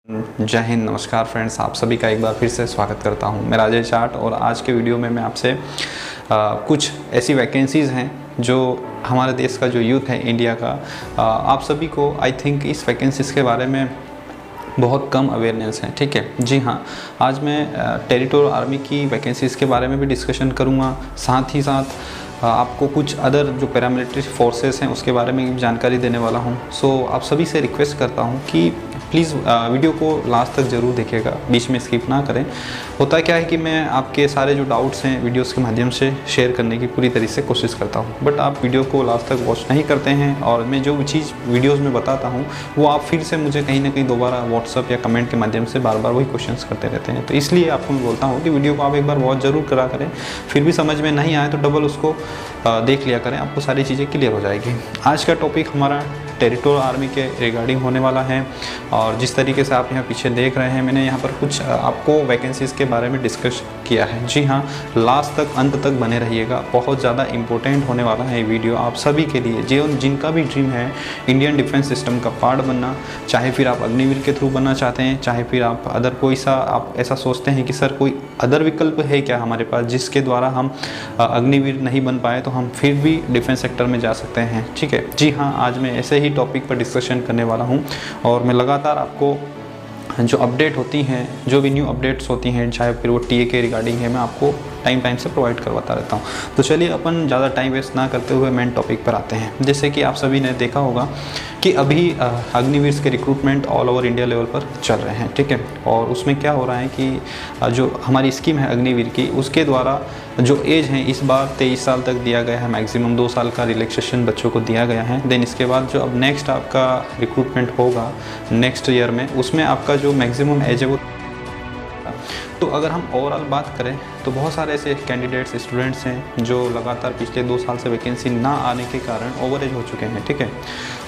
जय हिंद, नमस्कार फ्रेंड्स, आप सभी का एक बार फिर से स्वागत करता हूं। मैं राजेश जाट और आज के वीडियो में मैं आपसे कुछ ऐसी वैकेंसीज़ हैं जो हमारे देश का जो यूथ है इंडिया का, आप सभी को आई थिंक इस वैकेंसीज़ के बारे में बहुत कम अवेयरनेस है। ठीक है जी हाँ, आज मैं टेरिटोरियल आर्मी की वैकेंसीज़ के बारे में भी डिस्कशन करूँगा, साथ ही साथ आपको कुछ अदर जो पैरामिलिट्री फोर्सेस हैं उसके बारे में जानकारी देने वाला हूं। सो आप सभी से रिक्वेस्ट करता हूं कि प्लीज़ वीडियो को लास्ट तक ज़रूर देखिएगा, बीच में स्किप ना करें। होता क्या है कि मैं आपके सारे जो डाउट्स हैं वीडियोस के माध्यम से शेयर करने की पूरी तरीके से कोशिश करता हूं, बट आप वीडियो को लास्ट तक वॉच नहीं करते हैं और मैं जो चीज़ वीडियोज़ में बताता हूँ वो आप फिर से मुझे कहीं ना कहीं दोबारा व्हाट्सअप या कमेंट के माध्यम से बार बार वही क्वेश्चन करते रहते हैं। तो इसलिए आपको मैं बोलता हूँ कि वीडियो को आप एक बार वॉच ज़रूर करा करें, फिर भी समझ में नहीं आए तो डबल उसको देख लिया करें, आपको सारी चीज़ें क्लियर हो जाएगी। आज का टॉपिक हमारा टेरिटोरियल आर्मी के रिगार्डिंग होने वाला है और जिस तरीके से आप यहाँ पीछे देख रहे हैं, मैंने यहाँ पर कुछ आपको वैकेंसीज़ के बारे में डिस्कस किया है। जी हाँ, लास्ट तक अंत तक बने रहिएगा, बहुत ज़्यादा इंपॉर्टेंट होने वाला है ये वीडियो आप सभी के लिए। जिनका भी ड्रीम है इंडियन डिफेंस सिस्टम का पार्ट बनना, चाहे फिर आप अग्निवीर के थ्रू बनना चाहते हैं, चाहे फिर आप अदर कोई सा आप ऐसा सोचते हैं कि सर कोई अदर विकल्प है क्या हमारे पास जिसके द्वारा हम अग्निवीर नहीं बन पाए तो हम फिर भी डिफेंस सेक्टर में जा सकते हैं। ठीक है जी हाँ, आज मैं ऐसे ही टॉपिक पर डिस्कशन करने वाला हूं और मैं लगातार आपको जो अपडेट होती हैं, जो भी न्यू अपडेट्स होती हैं, चाहे फिर वो टीए के रिगार्डिंग है, मैं आपको टाइम से प्रोवाइड करवाता रहता हूँ। तो चलिए अपन ज़्यादा टाइम वेस्ट ना करते हुए मेन टॉपिक पर आते हैं। जैसे कि आप सभी ने देखा होगा कि अभी अग्निवीर के recruitment all over India level पर चल रहे हैं। ठीक है, और उसमें क्या हो रहा है कि जो हमारी स्कीम है अग्निवीर की, उसके द्वारा जो एज है इस बार 23 साल तक दिया गया है, मैक्सिमम 2 साल का रिलैक्सेशन बच्चों को दिया गया है। देन इसके बाद जो अब नेक्स्ट आपका रिक्रूटमेंट होगा नेक्स्ट ईयर में, उसमें आपका जो मैक्सिमम एज है वो, तो अगर हम ओवरऑल बात करें तो बहुत सारे ऐसे कैंडिडेट्स स्टूडेंट्स हैं जो लगातार पिछले 2 साल से वैकेंसी ना आने के कारण ओवर एज हो चुके हैं। ठीक है,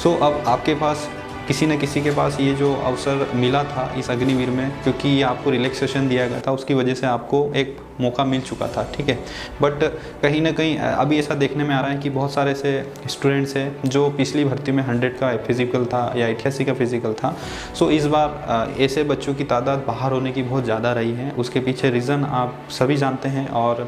सो अब आपके पास किसी न किसी के पास ये जो अवसर मिला था इस अग्निवीर में, क्योंकि ये आपको रिलैक्सेशन दिया गया था, उसकी वजह से आपको एक मौका मिल चुका था। ठीक है, बट कहीं ना कहीं अभी ऐसा देखने में आ रहा है कि बहुत सारे ऐसे स्टूडेंट्स हैं जो पिछली भर्ती में 100 का फिजिकल था या 88 का फिजिकल था। सो इस बार ऐसे बच्चों की तादाद बाहर होने की बहुत ज़्यादा रही है। उसके पीछे रीज़न आप सभी जानते हैं और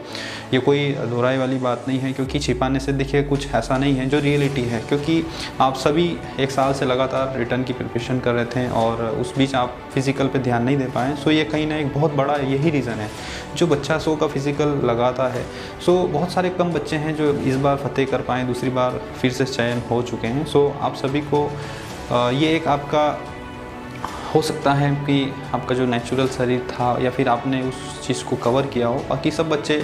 ये कोई दोहराई वाली बात नहीं है, क्योंकि छिपाने से देखिए कुछ ऐसा नहीं है, जो रियलिटी है। क्योंकि आप सभी 1 साल से लगातार रिटर्न की प्रिपरेशन कर रहे थे और उस बीच आप फिज़िकल पे ध्यान नहीं दे पाए। सो ये कहीं ना एक बहुत बड़ा यही रीज़न है जो बच्चा 100 का फिज़िकल लगाता है। सो बहुत सारे कम बच्चे हैं जो इस बार फतेह कर पाएँ, दूसरी बार फिर से चयन हो चुके हैं। सो आप सभी को ये एक आपका हो सकता है कि आपका जो नेचुरल शरीर था या फिर आपने उस चीज़ को कवर किया हो, बाकी सब बच्चे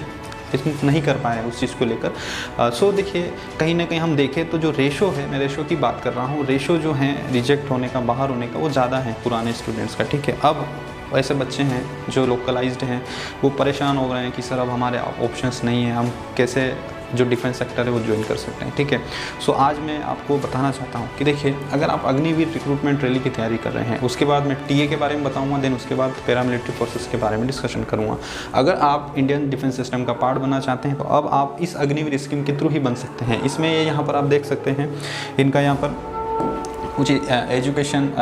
इसमें नहीं कर पाए उस चीज़ को लेकर। सो देखिए, कहीं ना कहीं हम देखें तो जो रेशो है, मैं रेशो की बात कर रहा हूँ, रेशो जो है रिजेक्ट होने का, बाहर होने का, वो ज़्यादा है पुराने स्टूडेंट्स का। ठीक है, अब ऐसे बच्चे हैं जो लोकलाइज्ड हैं, वो परेशान हो रहे हैं कि सर अब हमारे ऑप्शंस नहीं हैं, हम कैसे जो डिफेंस सेक्टर है वो ज्वाइन कर सकते हैं। ठीक है, सो आज मैं आपको बताना चाहता हूँ कि देखिए, अगर आप अग्निवीर रिक्रूटमेंट रैली की तैयारी कर रहे हैं, उसके बाद मैं टीए के बारे में बताऊँगा, देन उसके बाद पैरामिलिट्री फोर्सेस के बारे में डिस्कशन करूँगा। अगर आप इंडियन डिफेंस सिस्टम का पार्ट बनना चाहते हैं तो अब आप इस अग्निवीर स्कीम के थ्रू ही बन सकते हैं। इसमें यहाँ पर आप देख सकते हैं, इनका यहाँ पर कुछ एजुकेशन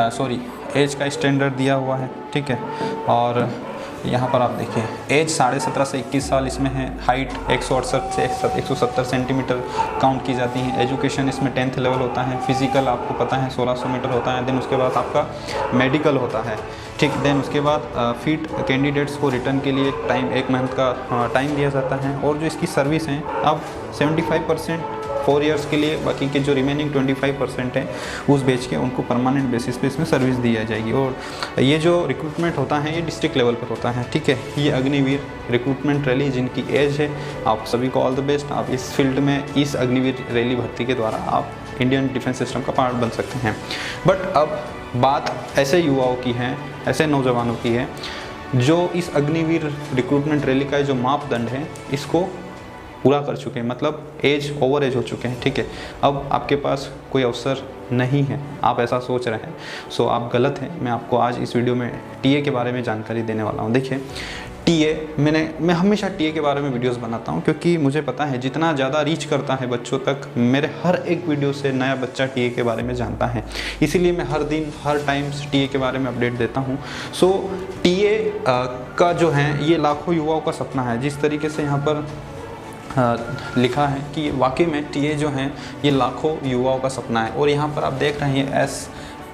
एज का स्टैंडर्ड दिया हुआ है। ठीक है, और यहाँ पर आप देखिए एज 17.5 से 21 साल इसमें है, हाइट 168 से 170 सेंटीमीटर काउंट की जाती है। एजुकेशन इसमें 10th लेवल होता है। फिजिकल आपको पता है 1600 मीटर होता है। देन उसके बाद आपका मेडिकल होता है। ठीक, देन उसके बाद फिट कैंडिडेट्स को रिटर्न के लिए टाइम 1 मंथ का टाइम दिया जाता है। और जो इसकी सर्विस है अब 75% 4 ईयर्स के लिए, बाकी के जो रिमेनिंग 25% है उस बेच के उनको परमानेंट बेसिस पे इसमें सर्विस दी जाएगी। और ये जो रिक्रूटमेंट होता है ये डिस्ट्रिक्ट लेवल पर होता है। ठीक है, ये अग्निवीर रिक्रूटमेंट रैली जिनकी एज है, आप सभी को ऑल द बेस्ट। आप इस फील्ड में इस अग्निवीर रैली भर्ती के द्वारा आप इंडियन डिफेंस सिस्टम का पार्ट बन सकते हैं। बट अब बात ऐसे युवाओं की है, ऐसे नौजवानों की है जो इस अग्निवीर रिक्रूटमेंट रैली का जो मापदंड है इसको पूरा कर चुके हैं, मतलब एज ओवर एज हो चुके हैं। ठीक है, अब आपके पास कोई अवसर नहीं है, आप ऐसा सोच रहे हैं, सो आप गलत हैं। मैं आपको आज इस वीडियो में टीए के बारे में जानकारी देने वाला हूँ। देखिए, टीए मैं हमेशा टीए के बारे में वीडियोस बनाता हूं, क्योंकि मुझे पता है जितना ज़्यादा रीच करता है बच्चों तक, मेरे हर एक वीडियो से नया बच्चा टीए के बारे में जानता है। इसीलिए मैं हर दिन हर टाइम टीए के बारे में अपडेट देता हूं। सो टीए का जो है ये लाखों युवाओं का सपना है। जिस तरीके से यहाँ पर लिखा है कि वाकई में टीए जो है ये लाखों युवाओं का सपना है। और यहाँ पर आप देख रहे हैं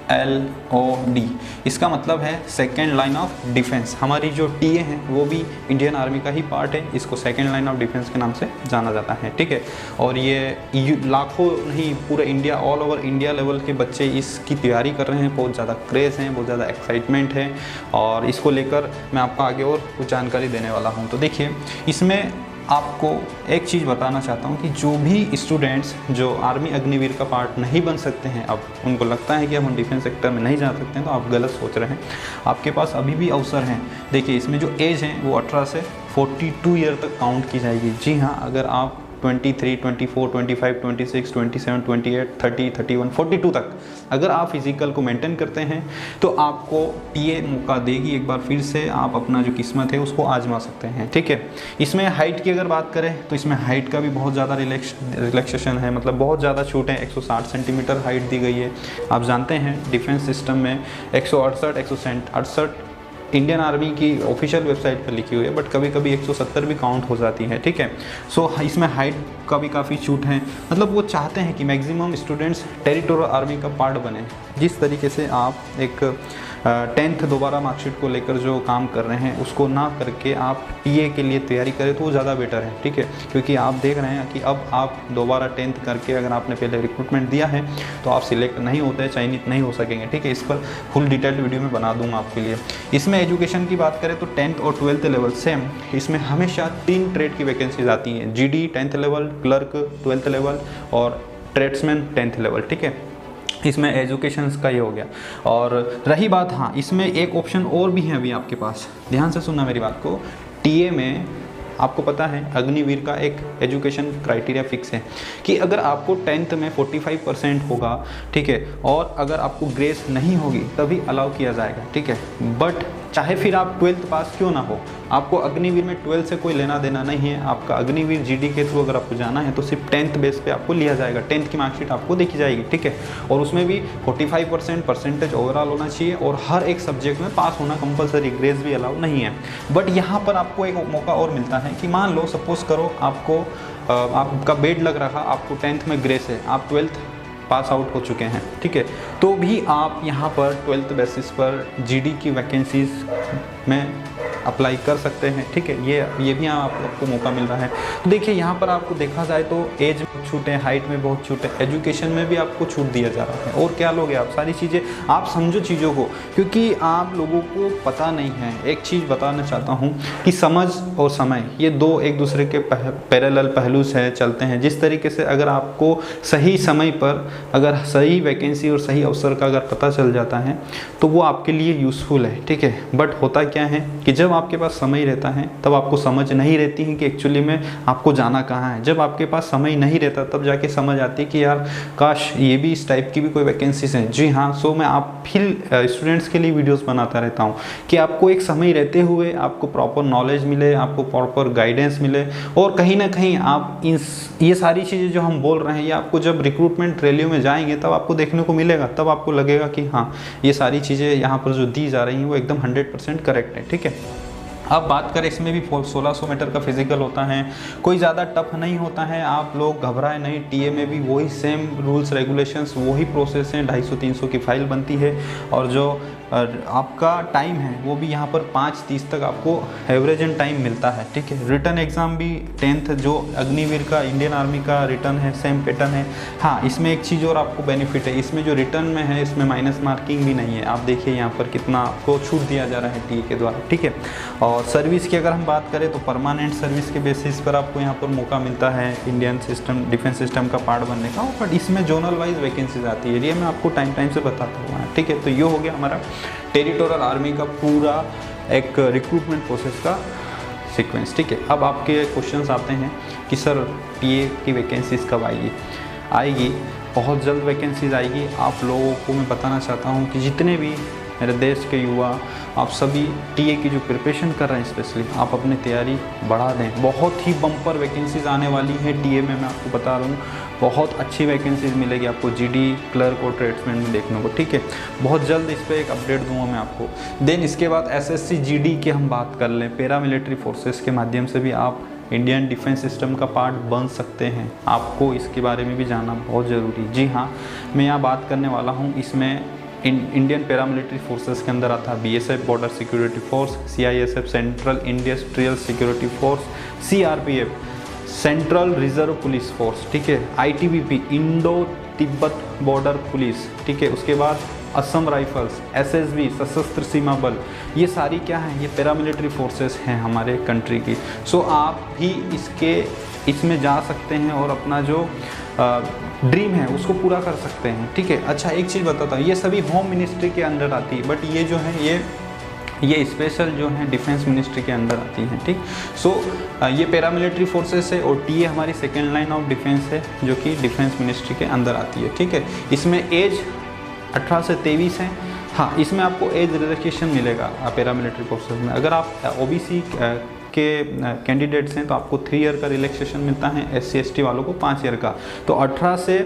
SLOD, इसका मतलब है सेकेंड लाइन ऑफ डिफेंस। हमारी जो टीए है वो भी इंडियन आर्मी का ही पार्ट है, इसको सेकेंड लाइन ऑफ डिफेंस के नाम से जाना जाता है, ठीक है। और ये लाखों नहीं, पूरे India, all over India level के बच्चे इसकी तैयारी कर रहे हैं। बहुत ज़्यादा क्रेज़ है, बहुत ज़्यादा एक्साइटमेंट है, और इसको लेकर मैं आपको आगे और कुछ जानकारी देने वाला हूँ। तो देखिए, इसमें आपको एक चीज़ बताना चाहता हूँ कि जो भी स्टूडेंट्स जो आर्मी अग्निवीर का पार्ट नहीं बन सकते हैं, अब उनको लगता है कि हम डिफेंस सेक्टर में नहीं जा सकते हैं, तो आप गलत सोच रहे हैं। आपके पास अभी भी अवसर हैं। देखिए, इसमें जो एज है वो 18 से 42 ईयर तक काउंट की जाएगी। जी हाँ, अगर आप 23, 24, 25, 26, 27, 28, 30, 31, 42 तक अगर आप फिज़िकल को मेंटेन करते हैं तो आपको टीए मौका देगी। एक बार फिर से आप अपना जो किस्मत है उसको आजमा सकते हैं, ठीक है। इसमें हाइट की अगर बात करें तो इसमें हाइट का भी बहुत ज़्यादा रिलैक्सेशन है, मतलब बहुत ज़्यादा छूट है। 160 सेंटीमीटर हाइट दी गई है। आप जानते हैं डिफेंस सिस्टम में 168 इंडियन आर्मी की ऑफिशियल वेबसाइट पर लिखी हुई है, बट कभी कभी 170 भी काउंट हो जाती है, ठीक है। सो इसमें हाइट का भी काफ़ी छूट है। मतलब वो चाहते हैं कि मैक्सिमम स्टूडेंट्स टेरिटोरियल आर्मी का पार्ट बने। जिस तरीके से आप एक 10th दोबारा मार्कशीट को लेकर जो काम कर रहे हैं उसको ना करके आप टीए के लिए तैयारी करें तो वो ज़्यादा बेटर है, ठीक है। क्योंकि आप देख रहे हैं कि अब आप दोबारा 10th करके अगर आपने पहले रिक्रूटमेंट दिया है तो आप सिलेक्ट नहीं होते, चयनित नहीं हो सकेंगे, ठीक है। इस पर फुल डिटेल्ड वीडियो में बना दूंगा आपके लिए। इसमें एजुकेशन की बात करें तो 10th और 12th लेवल सेम, इसमें हमेशा 3 ट्रेड की वैकेंसीज आती हैं। GD 10th level, clerk 12th level और ट्रेड्समैन 10th लेवल, ठीक है। इसमें एजुकेशन का ये हो गया। और रही बात, हाँ, इसमें एक ऑप्शन और भी है अभी आपके पास, ध्यान से सुनना मेरी बात को। टीए में आपको पता है अग्निवीर का एक एजुकेशन क्राइटेरिया फिक्स है कि अगर आपको 10th में 45% होगा, ठीक है, और अगर आपको ग्रेस नहीं होगी तभी अलाउ किया जाएगा, ठीक है। बट चाहे फिर आप 12th पास क्यों ना हो, आपको अग्निवीर में 12th से कोई लेना देना नहीं है। आपका अग्निवीर GD के थ्रू अगर आपको जाना है तो सिर्फ 10th बेस पे आपको लिया जाएगा। 10th की मार्कशीट आपको देखी जाएगी, ठीक है। और उसमें भी 45% परसेंटेज ओवरऑल होना चाहिए और हर एक सब्जेक्ट में पास होना कंपलसरी, ग्रेस भी अलाउ नहीं है। बट यहाँ पर आपको एक मौका और मिलता है कि मान लो सपोज करो आपका बेड लग रहा, आपको 10th में ग्रेस है, आप 12th पास आउट हो चुके हैं, ठीक है, तो भी आप यहाँ पर 12th बेसिस पर GD की वैकेंसीज में अप्लाई कर सकते हैं, ठीक है। ये भी आपको मौका मिल रहा है। तो देखिए, यहाँ पर आपको देखा जाए तो एज में छूट है, हाइट में बहुत छूट है, एजुकेशन में भी आपको छूट दिया जा रहा है। और क्या लोगे आप, सारी चीज़ें आप समझो चीज़ों को, क्योंकि आप लोगों को पता नहीं है। एक चीज़ बताना चाहता हूँ कि समझ और समय ये दो एक दूसरे के पैरेलल पहलू से चलते हैं। जिस तरीके से अगर आपको सही समय पर अगर सही वैकेंसी और सही अवसर का अगर पता चल जाता है तो वो आपके लिए यूज़फुल है, ठीक है। बट होता क्या है कि जब आपके पास समय रहता है तब आपको समझ नहीं रहती है कि एक्चुअली में आपको जाना कहाँ है। जब आपके पास समय नहीं रहता तब जाके समझ आती है कि यार काश ये भी इस टाइप की भी कोई वैकेंसीज हैं। जी हाँ, सो मैं आप फिर स्टूडेंट्स के लिए वीडियोस बनाता रहता हूँ कि आपको एक समय रहते हुए आपको प्रॉपर नॉलेज मिले, आपको प्रॉपर गाइडेंस मिले, और कहीं ना कहीं आप ये सारी चीज़ें जो हम बोल रहे हैं ये आपको जब रिक्रूटमेंट रैलियों में जाएंगे तब आपको देखने को मिलेगा। तब आपको लगेगा कि हाँ, ये सारी चीज़ें यहाँ पर जो दी जा रही हैं वो एकदम 100% करेक्ट है, ठीक है। अब बात करें, इसमें भी 1600 मीटर का फिजिकल होता है, कोई ज़्यादा टफ नहीं होता है। आप लोग घबराए नहीं, टीए में भी वही सेम रूल्स रेगुलेशंस, वही प्रोसेस हैं। 250-300 की फाइल बनती है और जो आपका टाइम है वो भी यहाँ पर 5:30 तक आपको एवरेज एंड टाइम मिलता है, ठीक है। रिटर्न एग्ज़ाम भी 10th जो अग्निवीर का इंडियन आर्मी का रिटर्न है सेम पैटर्न है। हाँ, इसमें एक चीज़ और आपको बेनिफिट है, इसमें जो रिटर्न में है इसमें माइनस मार्किंग भी नहीं है। आप देखिए यहाँ पर कितना आपको छूट दिया जा रहा है टीए के द्वारा, ठीक है। और सर्विस की अगर हम बात करें तो परमानेंट सर्विस के बेसिस पर आपको यहाँ पर मौका मिलता है इंडियन सिस्टम, डिफेंस सिस्टम का पार्ट बनने का। बट इसमें जोनल वाइज वैकेंसीज आती है, ये मैं आपको टाइम से बताता हूँ, ठीक है। तो ये हो गया हमारा टेरिटोरियल आर्मी का पूरा एक रिक्रूटमेंट प्रोसेस का सीक्वेंस, ठीक है। अब आपके क्वेश्चंस आते हैं कि सर टीए की वैकेंसीज कब आएगी? बहुत जल्द वैकेंसीज आएगी। आप लोगों को मैं बताना चाहता हूँ कि जितने भी मेरे देश के युवा आप सभी टीए की जो प्रिपरेशन कर रहे हैं स्पेशली आप अपनी तैयारी बढ़ा दें। बहुत ही बम्पर वैकेंसीज आने वाली हैं टीए में, मैं आपको बता रहा हूँ बहुत अच्छी वैकेंसीज मिलेगी आपको जीडी क्लर्क और ट्रेड्समैन में देखने को, ठीक है। बहुत जल्द इस पर एक अपडेट दूंगा मैं आपको। देन इसके बाद एसएससी जीडी की हम बात कर लें, पैरामिलिट्री फोर्सेस के माध्यम से भी आप इंडियन डिफेंस सिस्टम का पार्ट बन सकते हैं। आपको इसके बारे में भी जानना बहुत ज़रूरी। जी हाँ, मैं यहाँ बात करने वाला हूँ, इसमें इंडियन पैरामिलिट्री फोर्सेस के अंदर आता है BSF border security force, CISF central industrial security force, CRPF central reserve police force, ठीक है, ITBP Indo Tibet border police, ठीक है। उसके बाद असम राइफल्स, एसएसबी सशस्त्र सीमा बल, ये सारी क्या है, ये पैरामिलिट्री फोर्सेस हैं हमारे कंट्री की। सो आप भी इसमें जा सकते हैं और अपना जो ड्रीम है उसको पूरा कर सकते हैं, ठीक है। अच्छा एक चीज़ बताता हूँ, ये सभी होम मिनिस्ट्री के अंडर आती है, बट ये जो है ये स्पेशल जो है डिफेंस मिनिस्ट्री के अंदर आती हैं, ठीक। सो ये पैरामिलिट्री फोर्सेस है और टीए हमारी सेकेंड लाइन ऑफ डिफेंस है जो कि डिफेंस मिनिस्ट्री के अंदर आती है, ठीक है। इसमें एज 18 से 23 है। हाँ, इसमें आपको एज रिलैक्सेशन मिलेगा पैरामिलिट्री फोर्सेस में। अगर आप ओबीसी के कैंडिडेट्स हैं तो आपको 3 ईयर का रिलैक्सेशन मिलता है, SC ST वालों को 5 ईयर का। तो 18 से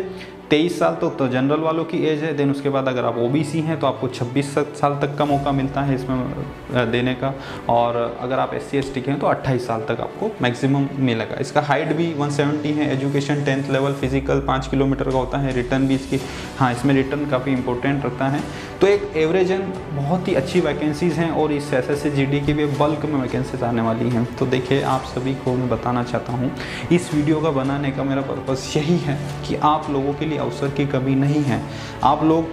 23 साल तो जनरल वालों की एज है। देन उसके बाद अगर आप ओबीसी हैं तो आपको 26 साल तक का मौका मिलता है इसमें देने का, और अगर आप SC ST के हैं तो 28 साल तक आपको मैक्सिमम मिलेगा। इसका हाइट भी 170 है, education 10th level, physical 5 kilometre का होता है, रिटर्न भी इसकी, हाँ इसमें रिटर्न काफ़ी इंपॉर्टेंट रहता है। तो एक एवरेज एंड बहुत ही अच्छी वैकेंसीज़ हैं और इस SSC GD की भी बल्क में वैकेंसीज आने वाली हैं। तो देखिए आप सभी को मैं बताना चाहता हूँ, इस वीडियो का बनाने का मेरा पर्पस यही है कि आप लोगों के लिए अवसर की कमी नहीं है। आप लोग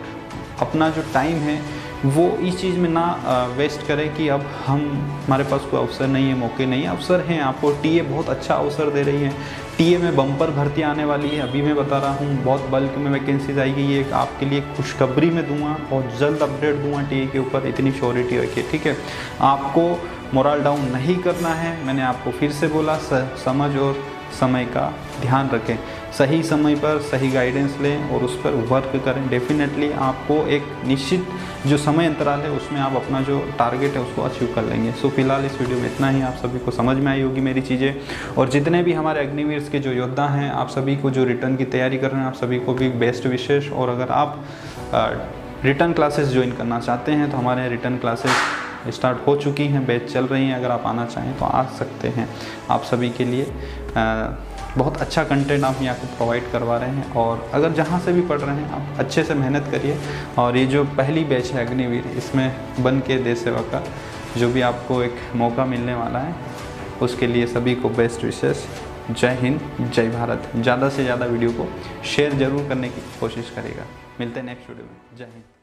अपना जो टाइम है वो इस चीज़ में ना वेस्ट करें कि अब हमारे पास कोई अवसर नहीं है, मौके नहीं है। अवसर हैं, आपको टीए बहुत अच्छा अवसर दे रही है। टीए में बम्पर भर्ती आने वाली है, अभी मैं बता रहा हूँ बहुत बल्क में वैकेंसीज आएगी। ये आपके लिए खुशखबरी में दूंगा, बहुत जल्द अपडेट दूंगा टीए के ऊपर, इतनी श्योरिटी रखिए, ठीक है। आपको मोरल डाउन नहीं करना है। मैंने आपको फिर से बोला, समझ और समय का ध्यान रखें, सही समय पर सही गाइडेंस लें और उस पर वर्क करें। डेफिनेटली आपको एक निश्चित जो समय अंतराल है उसमें आप अपना जो टारगेट है उसको अचीव कर लेंगे। सो फिलहाल इस वीडियो में इतना ही। आप सभी को समझ में आई होगी मेरी चीज़ें, और जितने भी हमारे अग्निवीर के जो योद्धा हैं, आप सभी को जो रिटर्न की तैयारी कर रहे हैं, आप सभी को भी बेस्ट विशेष। और अगर आप रिटर्न क्लासेस ज्वाइन करना चाहते हैं तो हमारे रिटर्न क्लासेस स्टार्ट हो चुकी हैं, बैच चल रही हैं। अगर आप आना चाहें तो आ सकते हैं। आप सभी के लिए बहुत अच्छा कंटेंट आप यहाँ को प्रोवाइड करवा रहे हैं, और अगर जहाँ से भी पढ़ रहे हैं आप अच्छे से मेहनत करिए। और ये जो पहली बैच है अग्निवीर, इसमें बन के देश सेवा का जो भी आपको एक मौका मिलने वाला है, उसके लिए सभी को बेस्ट विशेष। जय हिंद, जय भारत। ज़्यादा से ज़्यादा वीडियो को शेयर ज़रूर करने की कोशिश करेगा। मिलते हैं नेक्स्ट वीडियो में। जय हिंद।